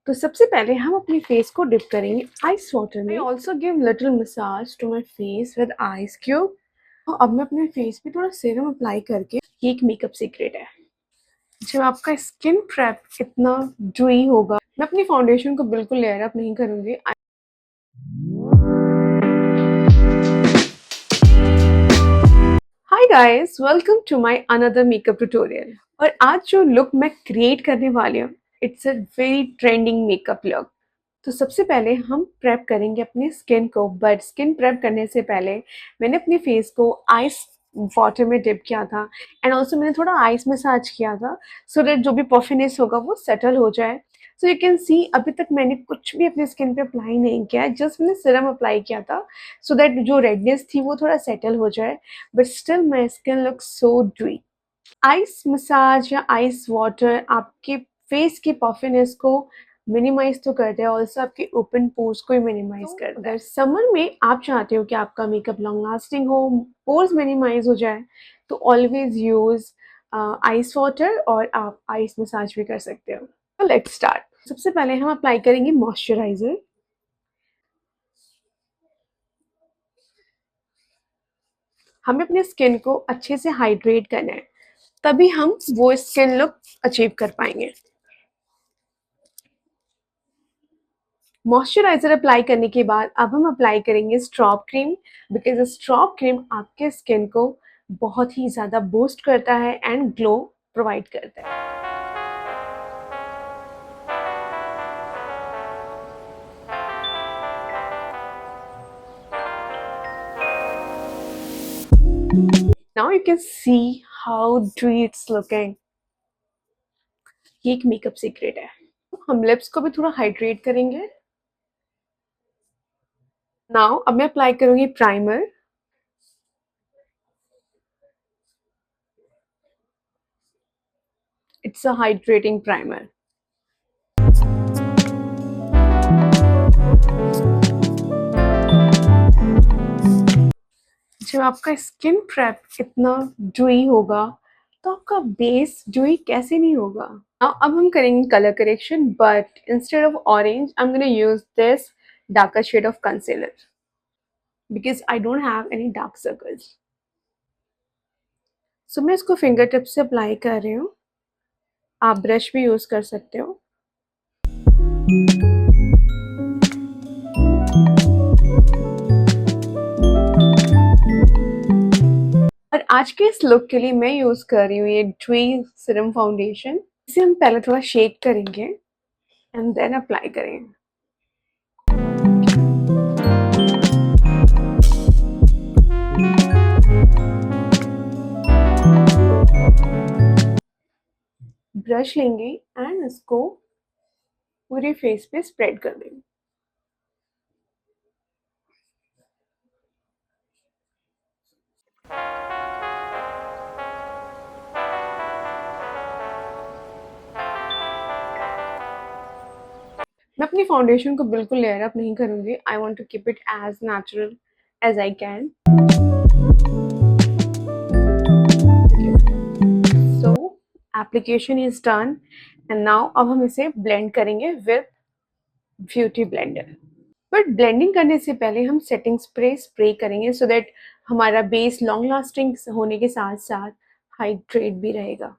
तो सबसे पहले हम अपने फेस को डिप करेंगे आइस वाटर में। I also give little massage to my face with ice cube. अब मैं अपने फेस पे थोड़ा सीरम अप्लाई करके, ये एक मेकअप सीक्रेट है, जब आपका स्किन प्रेप इतना ड्राई होगा, मैं अपनी फाउंडेशन को बिल्कुल लेयर अप नहीं करूंगी। Hi guys, welcome to my another makeup tutorial. और आज जो लुक मैं क्रिएट करने वाली हूँ, it's a very trending makeup look. तो सबसे पहले हम प्रेप करेंगे अपनी स्किन को, बट स्किन प्रेप करने से पहले मैंने अपने फेस को आइस वाटर में डिप किया था एंड ऑल्सो मैंने थोड़ा आइस मसाज किया था सो दैट जो भी पफिनेस होगा वो सेटल हो जाए। सो यू कैन सी अभी तक मैंने कुछ भी अपनी स्किन पे अप्लाई नहीं किया है, जस्ट मैंने सीरम अप्लाई किया था सो दैट जो रेडनेस थी वो थोड़ा सेटल हो जाए, but still my skin look so dry. Ice massage या आइस वाटर आपके फेस की पफिनेस को मिनिमाइज तो करता है, ऑल्सो आपके ओपन पोर्स को मिनिमाइज करता है। अगर समर में आप चाहते हो कि आपका मेकअप लॉन्ग लास्टिंग हो, पोर्स मिनिमाइज हो जाए, तो ऑलवेज यूज आइस वाटर, और आप आइस मसाज भी कर सकते हो। तो लेट्स स्टार्ट। सबसे पहले हम अप्लाई करेंगे मॉइस्चराइजर। हमें अपने स्किन को अच्छे से हाइड्रेट करना है, तभी हम वो स्किन लुक अचीव कर पाएंगे। मॉइस्चराइजर अप्लाई करने के बाद अब हम अप्लाई करेंगे strobe cream, because strobe cream आपके स्किन को बहुत ही ज़्यादा बूस्ट करता है एंड ग्लो प्रोवाइड करता है। Now you can see how dry it's looking. ये एक मेकअप सीक्रेट है। हम लिप्स को भी थोड़ा हाइड्रेट करेंगे। नाउ अब मैं अप्लाई करूंगी primer. It's a hydrating primer. जब आपका स्किन प्रेप इतना ड्राई होगा, तो आपका बेस ड्राई कैसे नहीं होगा। अब हम करेंगे colour correction, but instead of orange I am gonna use this darker shade of concealer because I don't have any dark circles. So मैं इसको फिंगर टिप से अप्लाई कर रही हूँ। आप ब्रश भी यूज कर सकते हो। और आज के इस लुक के लिए मैं यूज कर रही हूँ ये ड्राई सीरम फाउंडेशन। इसे हम पहले थोड़ा शेक करेंगे एंड देन अप्लाई करेंगे। ब्रश लेंगे एंड इसको पूरे फेस पे स्प्रेड कर देंगे। मैं अपनी फाउंडेशन को बिल्कुल लेयर अप नहीं करूंगी। I want to keep it as natural as I can. So application is done and now अब हम इसे ब्लेंड करेंगे with beauty blender. But blending करने से पहले हम सेटिंग स्प्रे करेंगे सो दैट हमारा बेस लॉन्ग लास्टिंग होने के साथ साथ हाइड्रेट भी रहेगा।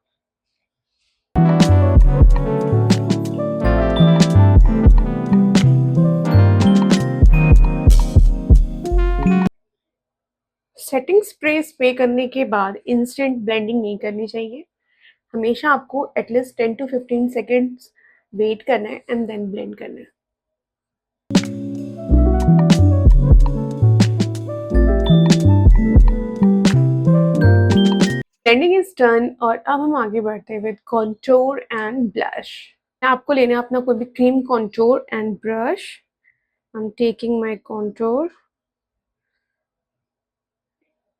सेटिंग स्प्रे करने के बाद इंस्टेंट ब्लेंडिंग नहीं करनी चाहिए। हमेशा आपको एटलीस्ट 10 to 15 सेकेंड्स वेट करना है एंड देन ब्लेंड करना है। ब्लेंडिंग इज डन और अब हम आगे बढ़ते हैं विद कॉन्टोर एंड ब्लश। आपको लेना है अपना कोई भी cream contour and brush. I am taking my contour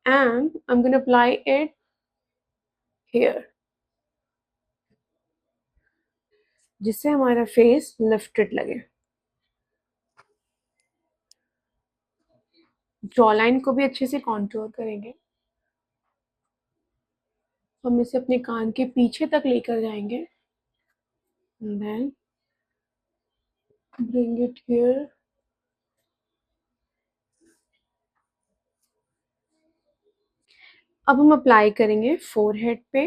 and I'm going to apply it here, जिससे हमारा फेस लिफ्टेड लगे। जॉ लाइन को भी अच्छे से कॉन्टूर करेंगे। हम इसे अपने कान के पीछे तक लेकर जाएंगे। Then Bring it here. अब हम अप्लाई करेंगे फोरहेड पे.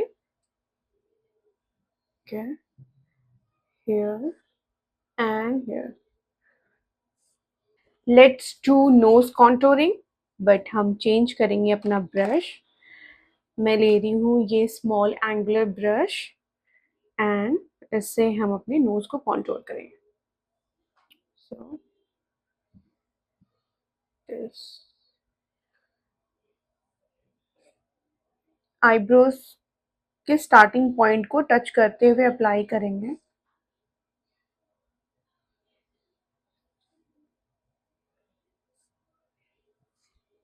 Okay, here and here. Let's do nose contouring, but हम चेंज करेंगे अपना ब्रश. मैं ले रही हूँ ये स्मॉल एंगुलर ब्रश एंड इससे हम अपने नोज को कॉन्टोर करेंगे. सो दिस आईब्रोज के स्टार्टिंग पॉइंट को टच करते हुए अप्लाई करेंगे.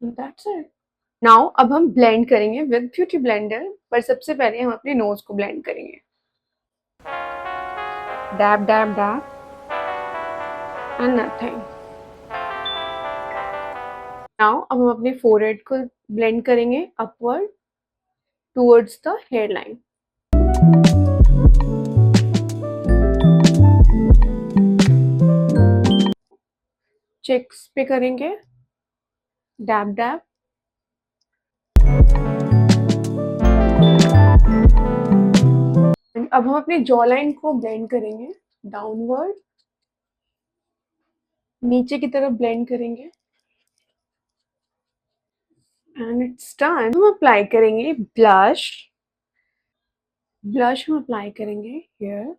That's it. नाउ अब हम ब्लेंड करेंगे विद ब्यूटी ब्लेंडर, पर सबसे पहले हम अपने नोज को ब्लेंड करेंगे. Dab dab dab and nothing. Now अब हम अपने फोरहेड को ब्लेंड करेंगे upward towards the hair line. Cheeks पे करेंगे डैब डैब. अब हम अपने जॉ लाइन को ब्लेंड करेंगे डाउनवर्ड, नीचे की तरफ ब्लेंड करेंगे एंड इट्स डन. हम अप्लाई करेंगे ब्लश. ब्लश हम अप्लाई करेंगे हियर.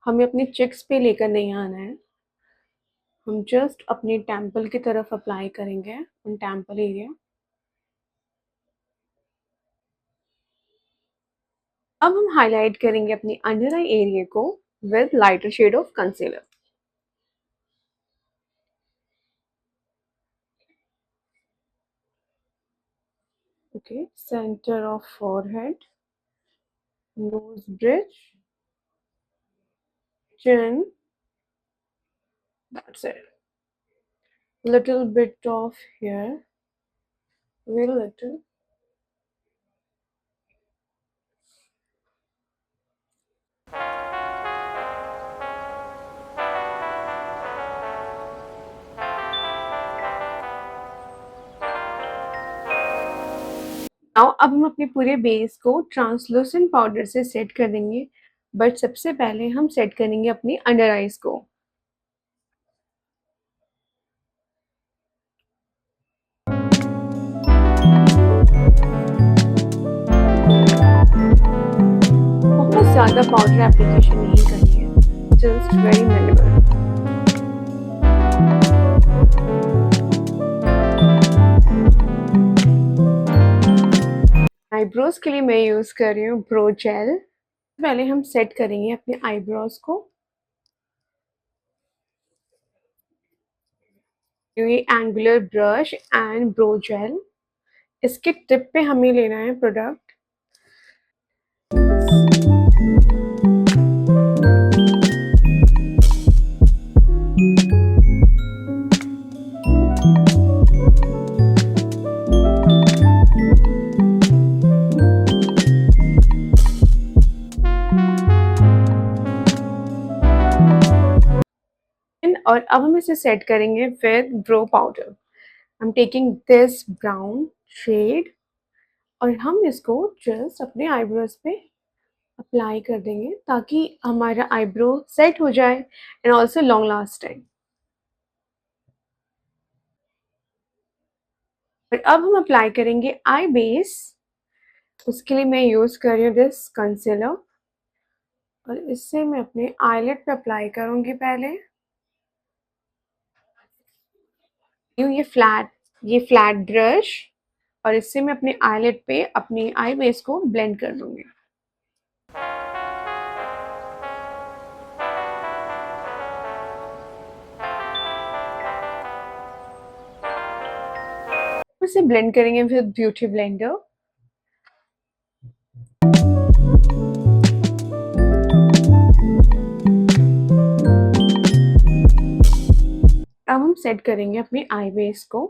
हमें अपने चिक्स पे लेकर नहीं आना है, हम जस्ट अपने टेम्पल की तरफ अप्लाई करेंगे ऑन टेम्पल एरिया. अब हम हाईलाइट करेंगे अपने अंडर आई एरिया को with lighter shade of concealer. Okay, center of forehead, nose bridge, chin. That's it. Little bit of here, very little. Now अब हम अपने पूरे बेस को ट्रांसलूसेंट पाउडर से सेट कर देंगे, बट सबसे पहले हम सेट करेंगे अपनी अंडर आइज को. बहुत ज़्यादा पाउडर एप्लीकेशन नहीं करनी है, जस्ट वेरी मिनिमल. आईब्रोज के लिए मैं यूज़ कर रही हूँ ब्रो जेल. पहले हम सेट करेंगे अपने आईब्रोज को. ये angular brush and brow gel, इसके टिप पे हमें लेना है प्रोडक्ट. और अब हम इसे सेट करेंगे with brow powder. I am taking this brown shade और हम इसको जस्ट अपने आईब्रोज पे अप्लाई कर देंगे ताकि हमारा आईब्रो सेट हो जाए एंड ऑल्सो लॉन्ग लास्टिंग. और अब हम अप्लाई करेंगे आई बेस. उसके लिए मैं यूज़ कर रही हूँ दिस कंसीलर और इससे मैं अपने आईलिड पे अप्लाई करूँगी पहले. ये फ्लैट ब्रश और इससे मैं अपने आईलिड पे अपनी आई बेस को ब्लेंड कर दूंगी. इसे ब्लेंड करेंगे विद ब्यूटी ब्लेंडर. अब हम सेट करेंगे अपनी आई बेस को.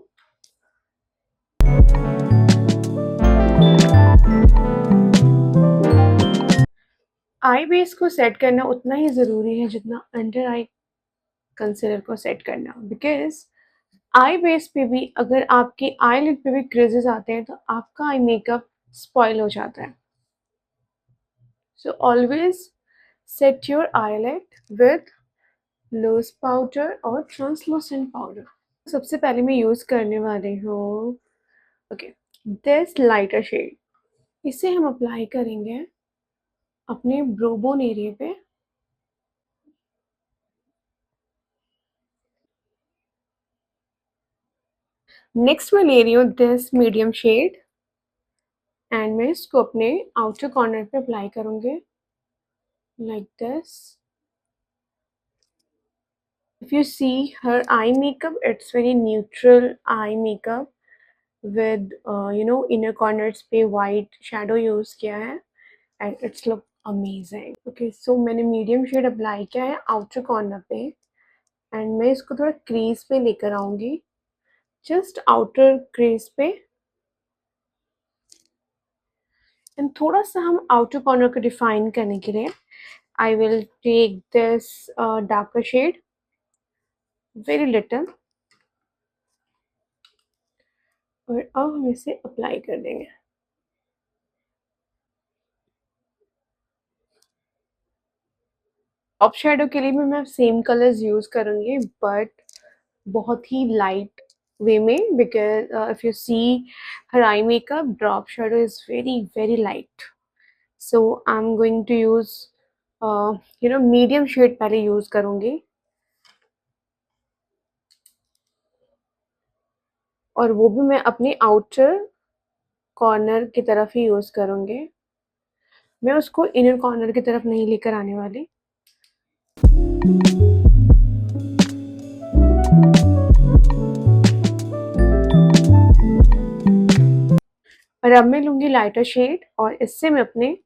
आई बेस को सेट करना उतना ही ज़रूरी है जितना अंडर आई कंसीलर को सेट करना, बिकॉज़ आई बेस पे भी अगर आपकी आईलिड पे भी क्रीजेस आते हैं तो आपका आई मेकअप स्पॉइल हो जाता है। So always set your eyelid with loose powder और ट्रांसलूसेंट पाउडर। सबसे पहले मैं यूज़ करने वाली हूँ ओके दिस लाइटर शेड। इसे हम अप्लाई करेंगे अपने ब्रो बोन एरिया पे। नेक्स्ट मैं ले रही हूँ दिस मीडियम शेड एंड मैं इसको अपने आउटर कॉर्नर पे अप्लाई करूँगी like this. If you see her eye makeup, it's very neutral eye makeup with inner corners पे white shadow use किया है and it's look amazing. Okay, so मैंने medium shade apply किया है outer corner पे and मैं इसको थोड़ा crease पे लेकर आऊँगी, just outer crease पे and थोड़ा सा हम outer corner को define करने के लिए I will take this darker shade, very little, और अब हम इसे अप्लाई कर देंगे। टॉप शेडो के लिए भी मैं सेम कलर्स यूज़ करूँगी बट बहुत ही लाइट वे में, because if you see her eye makeup drop shadow is very very light, so I am going to use medium shade पहले यूज़ करूँगी और वो भी मैं अपने आउटर कॉर्नर की तरफ ही यूज़ करूँगी। मैं उसको इनर कॉर्नर की तरफ नहीं लेकर आने वाली। और अब मैं लूँगी लाइटर शेड और इससे मैं अपने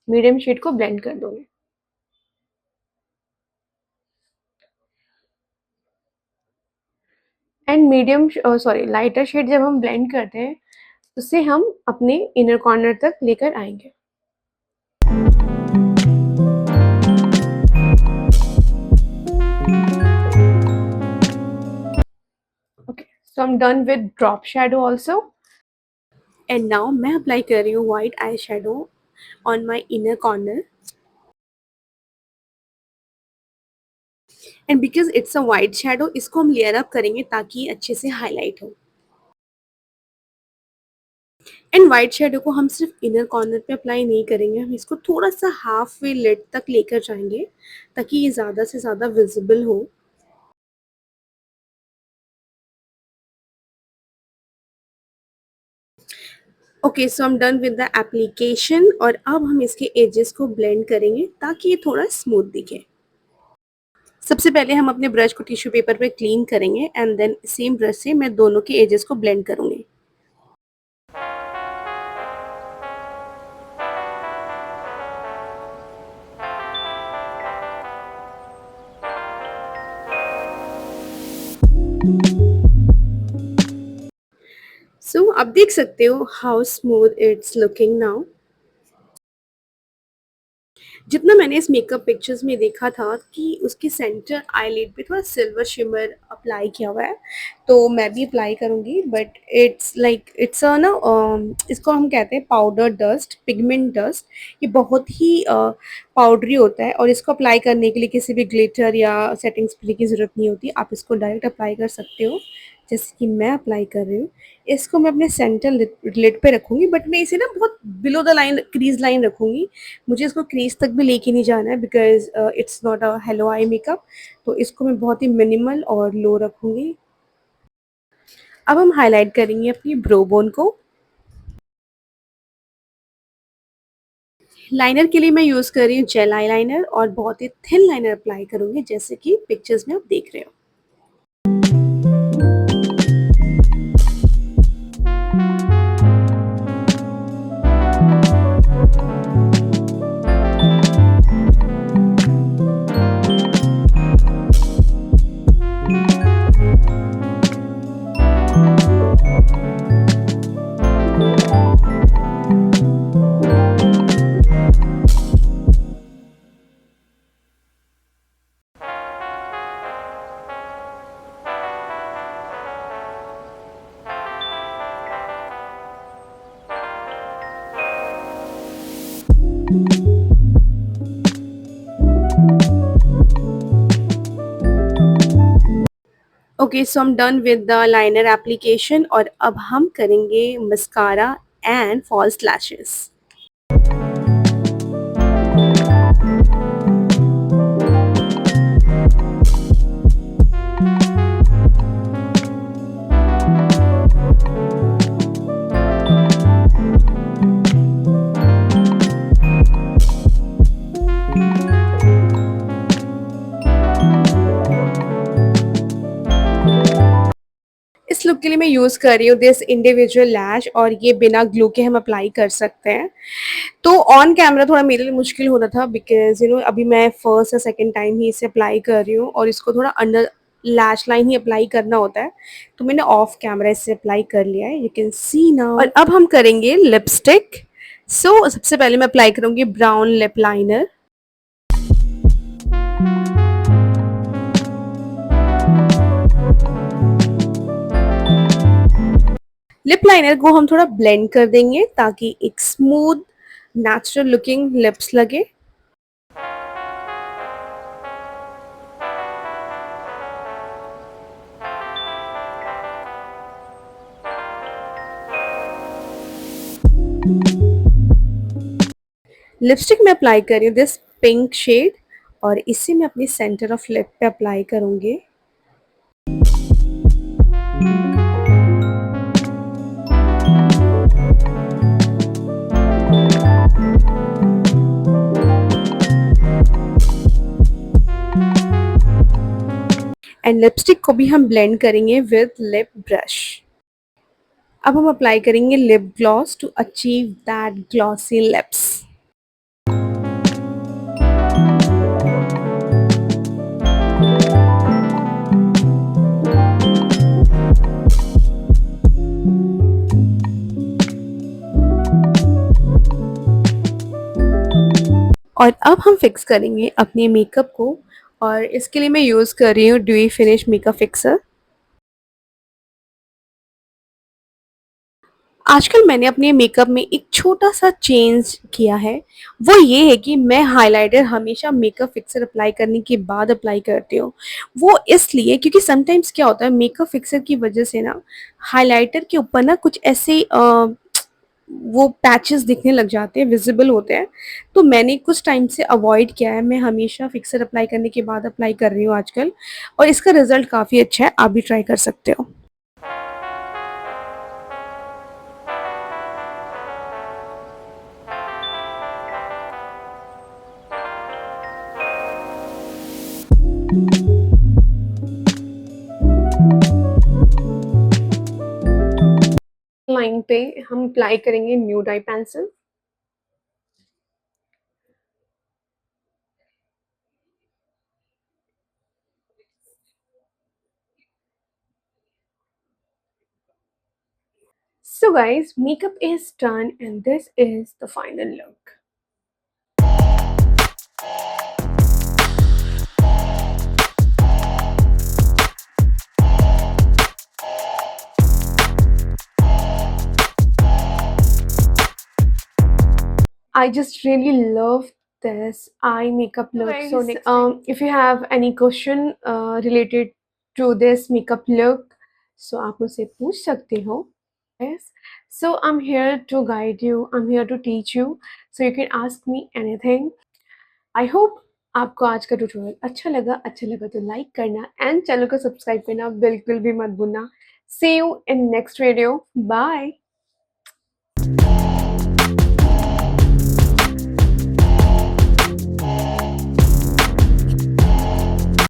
मीडियम शेड को ब्लेंड कर दूँगी। And medium sorry lighter shade जब हम ब्लेंड करते हैं उसे हम अपने इनर कॉर्नर तक लेकर आएंगे। Okay, so I am done with drop shadow also and now मैं अप्लाई कर रही हूँ white eye shadow on my inner corner and because it's a white shadow इसको हम लेयर अप करेंगे ताकि अच्छे से हाईलाइट हो। एंड वाइट शेडो को हम सिर्फ इनर कॉर्नर पे अप्लाई नहीं करेंगे, हम इसको थोड़ा सा हाफ वे लिड तक लेकर जाएंगे ताकि ये ज़्यादा से ज़्यादा विजिबल हो। Okay, so I am done with the application और अब हम इसके एजेस को ब्लेंड करेंगे ताकि ये थोड़ा स्मूथ दिखे। सबसे पहले हम अपने ब्रश को टिश्यू पेपर पे क्लीन करेंगे एंड देन सेम ब्रश से मैं दोनों के एजेस को ब्लेंड करूँगी। सो आप देख सकते हो how smooth it's looking now. जितना मैंने इस मेकअप पिक्चर्स में देखा था कि उसके सेंटर आईलिड पे थोड़ा सिल्वर शिमर अप्लाई किया हुआ है, तो मैं भी अप्लाई करूँगी but it's like it's a ना इसको हम कहते हैं पाउडर डस्ट, पिगमेंट डस्ट। ये बहुत ही पाउडरी होता है और इसको अप्लाई करने के लिए किसी भी ग्लिटर या सेटिंग स्प्रे की ज़रूरत नहीं होती, आप इसको डायरेक्ट अप्लाई कर सकते हो जैसे कि मैं अप्लाई कर रही हूँ। इसको मैं अपने सेंटर लिड पे रखूँगी बट मैं इसे ना बहुत below the line crease line रखूँगी, मुझे इसको क्रीज तक भी लेके नहीं जाना है because it's not a hello eye makeup, तो इसको मैं बहुत ही मिनिमल और लो रखूँगी। अब हम हाईलाइट करेंगे अपनी ब्रो बोन को। लाइनर के लिए मैं यूज़ कर रही हूँ जेल आई लाइनर और बहुत ही थिन लाइनर अप्लाई करूँगी जैसे कि पिक्चर्स में आप देख रहे हो। Okay, so I'm done with the liner application और अब हम करेंगे मस्कारा एंड फॉल्स लैशेस। इस लुक के लिए मैं यूज़ कर रही हूँ दिस इंडिविजुअल लैश और ये बिना ग्लू के हम अप्लाई कर सकते हैं। तो ऑन कैमरा थोड़ा मेरे लिए मुश्किल हो रहा था बिकॉज़ अभी मैं फर्स्ट या सेकंड टाइम ही इसे अप्लाई कर रही हूँ और इसको थोड़ा अंडर लैश लाइन ही अप्लाई करना होता है। तो मैंने ऑफ कैमरा इसे अप्लाई कर लिया है, यू कैन सी नाउ। और अब हम करेंगे लिपस्टिक। सो सबसे पहले मैं अप्लाई करूँगी brown lip liner. Lip liner को हम थोड़ा ब्लेंड कर देंगे ताकि एक स्मूथ नेचुरल लुकिंग लिप्स लगे। लिपस्टिक में अप्लाई कर रही हूँ दिस पिंक शेड और इसे मैं अपनी सेंटर ऑफ लिप पे अप्लाई करूँगी। एंड लिपस्टिक को भी हम ब्लेंड करेंगे विद लिप ब्रश। अब हम अप्लाई करेंगे lip gloss to achieve that glossy lips. और अब हम फिक्स करेंगे अपने मेकअप को और इसके लिए मैं यूज़ कर रही हूँ ड्यूई फिनिश मेकअप फिक्सर। आजकल मैंने अपने मेकअप में एक छोटा-सा चेंज किया है, वो ये है कि मैं हाइलाइटर हमेशा मेकअप फिक्सर अप्लाई करने के बाद अप्लाई करती हूँ। वो इसलिए क्योंकि समटाइम्स क्या होता है मेकअप फिक्सर की वजह से ना हाइलाइटर के ऊपर ना कुछ ऐसे वो पैचेस दिखने लग जाते हैं, विज़िबल होते हैं। तो मैंने कुछ टाइम से अवॉइड किया है, मैं हमेशा फिक्सर अप्लाई करने के बाद अप्लाई कर रही हूँ आजकल और इसका रिज़ल्ट काफ़ी अच्छा है, आप भी ट्राई कर सकते हो। लाइन पे हम अप्लाई करेंगे nude I pencil. So guys, makeup is done and this is the final look. I just really love this eye makeup look. Guys, So next, if you have any question related to this makeup look, so आप मुझसे पूछ सकते हो. Yes. So I'm here to guide you. I'm here to teach you. So you can ask me anything. I hope आपको आज का tutorial अच्छा लगा तो लाइक करना एंड चैनल को सब्सक्राइब करना बिल्कुल भी मत भूलना. See you in next video. Bye.